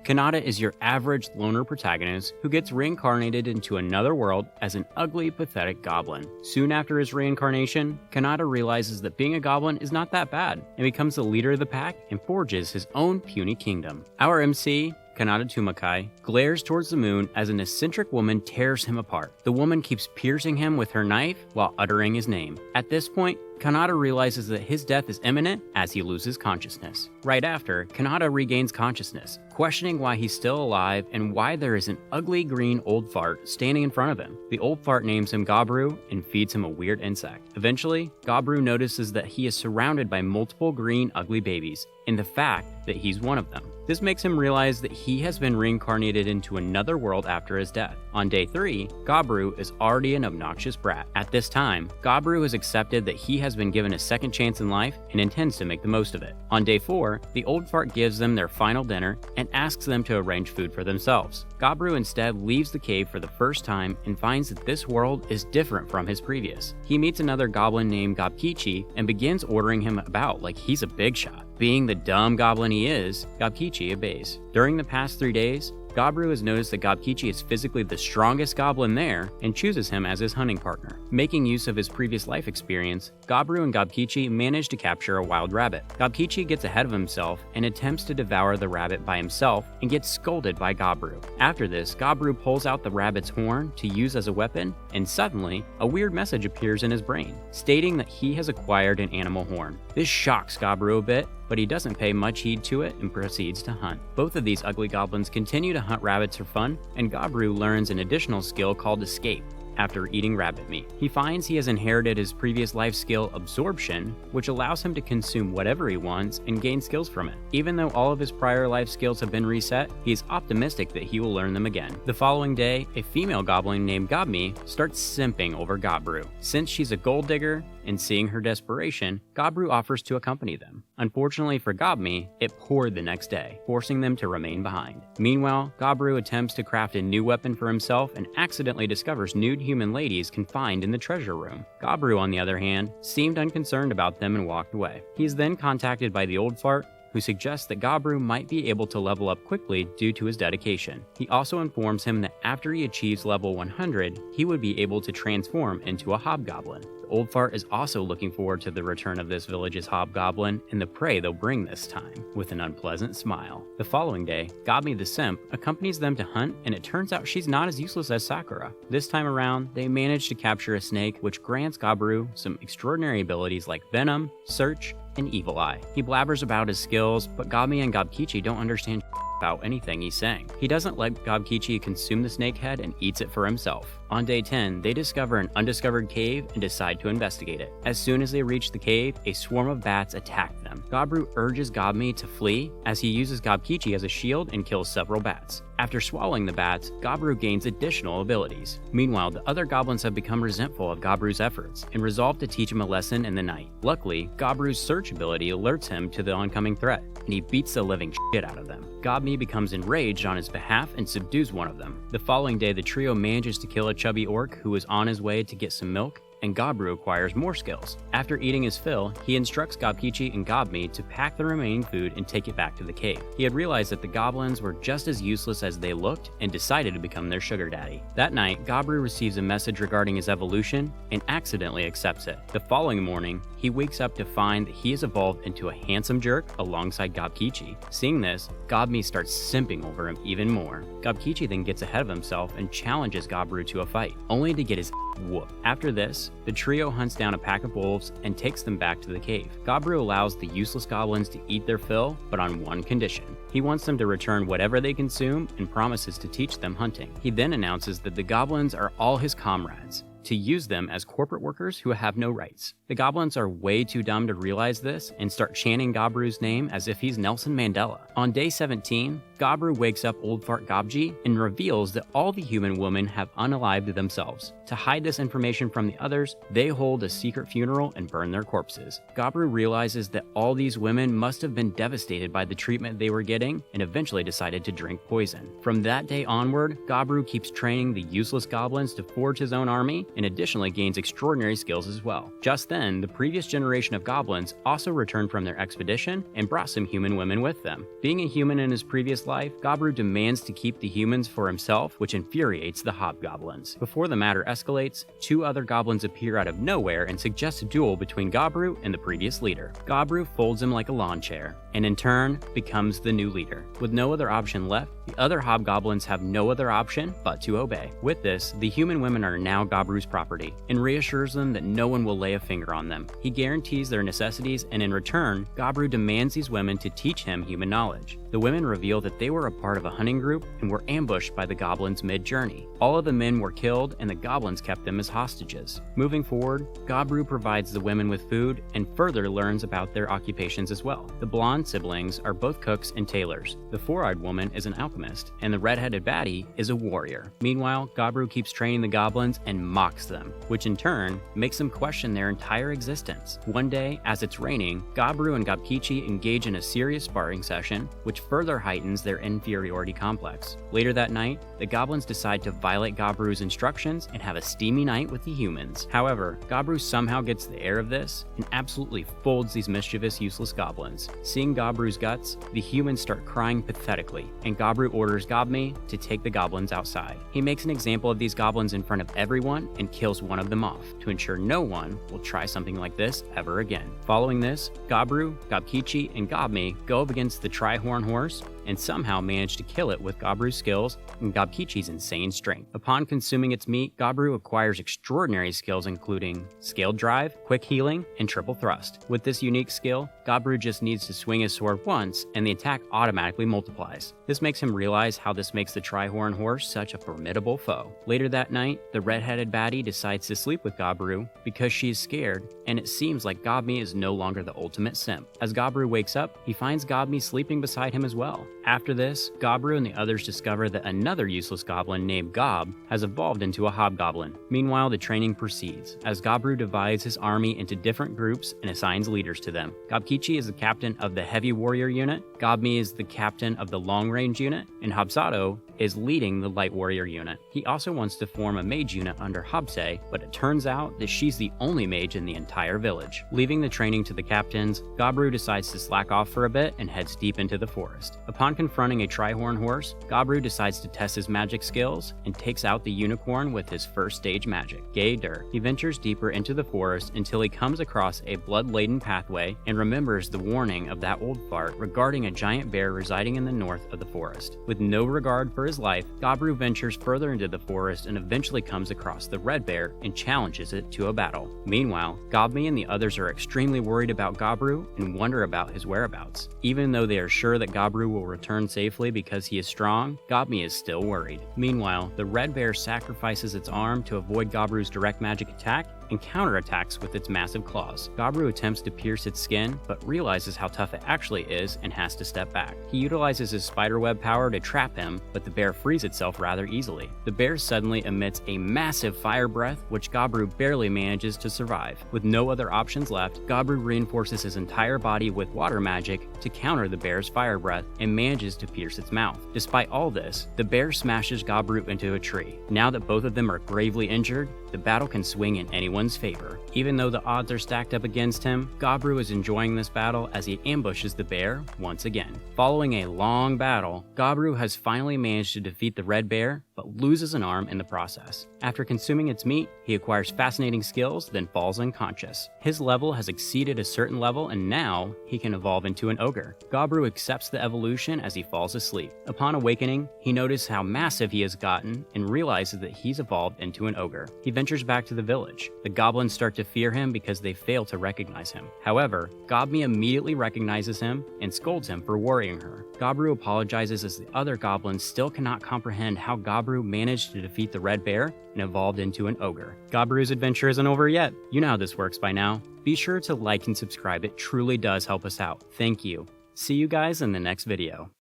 Kanata is your average loner protagonist who gets reincarnated into another world as an ugly, pathetic goblin. Soon after his reincarnation, Kanata realizes that being a goblin is not that bad and becomes the leader of the pack and forges his own puny kingdom. Our MC, Kanata Tumakai, glares towards the moon as an eccentric woman tears him apart. The woman keeps piercing him with her knife while uttering his name. At this point, Kanata realizes that his death is imminent as he loses consciousness. Right after, Kanata regains consciousness, questioning why he's still alive and why there is an ugly green old fart standing in front of him. The old fart names him Gabru and feeds him a weird insect. Eventually, Gabru notices that he is surrounded by multiple green ugly babies, and the fact that he's one of them. This makes him realize that he has been reincarnated into another world after his death. On day 3, Gabru is already an obnoxious brat. At this time, Gabru has accepted that he has been given a second chance in life and intends to make the most of it. On day 4, the old fart gives them their final dinner and asks them to arrange food for themselves. Gabru instead leaves the cave for the first time and finds that this world is different from his previous. He meets another goblin named Gobkichi and begins ordering him about like he's a big shot. Being the dumb goblin he is, Gobkichi obeys. During the past 3 days, Gabru has noticed that Gobkichi is physically the strongest goblin there and chooses him as his hunting partner. Making use of his previous life experience, Gabru and Gobkichi manage to capture a wild rabbit. Gobkichi gets ahead of himself and attempts to devour the rabbit by himself and gets scolded by Gabru. After this, Gabru pulls out the rabbit's horn to use as a weapon, and suddenly, a weird message appears in his brain, stating that he has acquired an animal horn. This shocks Gabru a bit, but he doesn't pay much heed to it and proceeds to hunt. Both of these ugly goblins continue to hunt rabbits for fun, and Gabru learns an additional skill called Escape. After eating rabbit meat, he finds he has inherited his previous life skill Absorption, which allows him to consume whatever he wants and gain skills from it. Even though all of his prior life skills have been reset, he is optimistic that he will learn them again. The following day, a female goblin named Gobmi starts simping over Gabru. Since she's a gold digger, and seeing her desperation, Gabru offers to accompany them. Unfortunately for Gobmi, it poured the next day, forcing them to remain behind. Meanwhile, Gabru attempts to craft a new weapon for himself and accidentally discovers nude human ladies confined in the treasure room. Gabru, on the other hand, seemed unconcerned about them and walked away. He is then contacted by the old fart, who suggests that Gabru might be able to level up quickly due to his dedication. He also informs him that after he achieves level 100, he would be able to transform into a hobgoblin. The old fart is also looking forward to the return of this village's hobgoblin and the prey they'll bring this time, with an unpleasant smile. The following day, Gobmi the simp accompanies them to hunt, and it turns out she's not as useless as Sakura. This time around, they manage to capture a snake, which grants Gabru some extraordinary abilities like Venom, Search, and Evil Eye. He blabbers about his skills, but Gobmi and Gobkichi don't understand about anything he's saying. He doesn't let Gobkichi consume the snake head and eats it for himself. On day 10, they discover an undiscovered cave and decide to investigate it. As soon as they reach the cave, a swarm of bats attack them. Gabru urges Gobmi to flee as he uses Gobkichi as a shield and kills several bats. After swallowing the bats, Gabru gains additional abilities. Meanwhile, the other goblins have become resentful of Gabru's efforts and resolve to teach him a lesson in the night. Luckily, Gabru's search ability alerts him to the oncoming threat, and he beats the living shit out of them. Gobmi becomes enraged on his behalf and subdues one of them. The following day, the trio manages to kill a chubby orc who is on his way to get some milk, and Gabru acquires more skills. After eating his fill, he instructs Gobkichi and Gobmi to pack the remaining food and take it back to the cave. He had realized that the goblins were just as useless as they looked and decided to become their sugar daddy. That night, Gabru receives a message regarding his evolution and accidentally accepts it. The following morning, he wakes up to find that he has evolved into a handsome jerk alongside Gobkichi. Seeing this, Gobmi starts simping over him even more. Gobkichi then gets ahead of himself and challenges Gabru to a fight, only to get his whooped. After this, the trio hunts down a pack of wolves and takes them back to the cave. Gabru allows the useless goblins to eat their fill, but on one condition. He wants them to return whatever they consume and promises to teach them hunting. He then announces that the goblins are all his comrades, to use them as corporate workers who have no rights. The goblins are way too dumb to realize this and start chanting Gabru's name as if he's Nelson Mandela. On day 17, Gabru wakes up Old Fart Gobji and reveals that all the human women have unalived themselves. To hide this information from the others, they hold a secret funeral and burn their corpses. Gabru realizes that all these women must have been devastated by the treatment they were getting and eventually decided to drink poison. From that day onward, Gabru keeps training the useless goblins to forge his own army and additionally gains extraordinary skills as well. Just then, the previous generation of goblins also returned from their expedition and brought some human women with them. Being a human in his previous his life, Gobru demands to keep the humans for himself, which infuriates the hobgoblins. Before the matter escalates, 2 other goblins appear out of nowhere and suggest a duel between Gobru and the previous leader. Gobru folds him like a lawn chair, and in turn, becomes the new leader. With no other option left, the other hobgoblins have no other option but to obey. With this, the human women are now Gobru's property, and reassures them that no one will lay a finger on them. He guarantees their necessities, and in return, Gobru demands these women to teach him human knowledge. The women reveal that they were a part of a hunting group and were ambushed by the goblins mid-journey. All of the men were killed, and the goblins kept them as hostages. Moving forward, Gobru provides the women with food and further learns about their occupations as well. The blonde siblings are both cooks and tailors. The four-eyed woman is an alchemist, and the red-headed baddie is a warrior. Meanwhile, Gobru keeps training the goblins and mocks them, which in turn makes them question their entire existence. One day, as it's raining, Gobru and Gobkichi engage in a serious sparring session, which further heightens their inferiority complex. Later that night, the goblins decide to violate Gobru's instructions and have a steamy night with the humans. However, Gobru somehow gets the air of this and absolutely folds these mischievous, useless goblins. Seeing Gobru's guts, the humans start crying pathetically, and Gobru orders Gobmi to take the goblins outside. He makes an example of these goblins in front of everyone and kills one of them off, to ensure no one will try something like this ever again. Following this, Gobru, Gobkichi, and Gobmi go up against the Tri-Horn Horse and somehow manage to kill it with Gobru's skills and Gobkichi's insane strength. Upon consuming its meat, Gobru acquires extraordinary skills including Scaled Drive, Quick Healing, and Triple Thrust. With this unique skill, Gobru just needs to swing his sword once and the attack automatically multiplies. This makes him realize how this makes the Tri-Horn Horse such a formidable foe. Later that night, the red-headed baddie decides to sleep with Gobru because she is scared, and it seems like Gobmi is no longer the ultimate simp. As Gobru wakes up, he finds Gobmi sleeping beside him as well. After this, Gobru and the others discover that another useless goblin named Gob has evolved into a hobgoblin. Meanwhile, the training proceeds, as Gobru divides his army into different groups and assigns leaders to them. Gobkichi is the captain of the heavy warrior unit, Gobmi is the captain of the long range unit, and Hobsato is leading the light warrior unit. He also wants to form a mage unit under Hobse, but it turns out that she's the only mage in the entire village. Leaving the training to the captains, Gobru decides to slack off for a bit and heads deep into the forest. Upon confronting a Tri-Horn Horse, Gobru decides to test his magic skills and takes out the unicorn with his first stage magic, Gay Dur. He ventures deeper into the forest until he comes across a blood-laden pathway and remembers the warning of that old fart regarding a giant bear residing in the north of the forest. With no regard for his life, Gobru ventures further into the forest and eventually comes across the red bear and challenges it to a battle. Meanwhile, Gobmi and the others are extremely worried about Gobru and wonder about his whereabouts. Even though they are sure that Gobru will return safely because he is strong, Gobmi is still worried. Meanwhile, the red bear sacrifices its arm to avoid Gobru's direct magic attack and counterattacks with its massive claws. Gobru attempts to pierce its skin, but realizes how tough it actually is and has to step back. He utilizes his spiderweb power to trap him, but the bear frees itself rather easily. The bear suddenly emits a massive fire breath, which Gobru barely manages to survive. With no other options left, Gobru reinforces his entire body with water magic to counter the bear's fire breath and manages to pierce its mouth. Despite all this, the bear smashes Gobru into a tree. Now that both of them are gravely injured, the battle can swing in anyone's favor. Even though the odds are stacked up against him, Gobru is enjoying this battle as he ambushes the bear once again. Following a long battle, Gobru has finally managed to defeat the red bear, but loses an arm in the process. After consuming its meat, he acquires fascinating skills, then falls unconscious. His level has exceeded a certain level, and now he can evolve into an ogre. Gobru accepts the evolution as he falls asleep. Upon awakening, he notices how massive he has gotten and realizes that he's evolved into an ogre. He ventures back to the village. The goblins start to fear him because they fail to recognize him. However, Gobmi immediately recognizes him and scolds him for worrying her. Gobru apologizes as the other goblins still cannot comprehend how Gobru managed to defeat the red bear and evolved into an ogre. Gobru's adventure isn't over yet. You know how this works by now. Be sure to like and subscribe. It truly does help us out. Thank you. See you guys in the next video.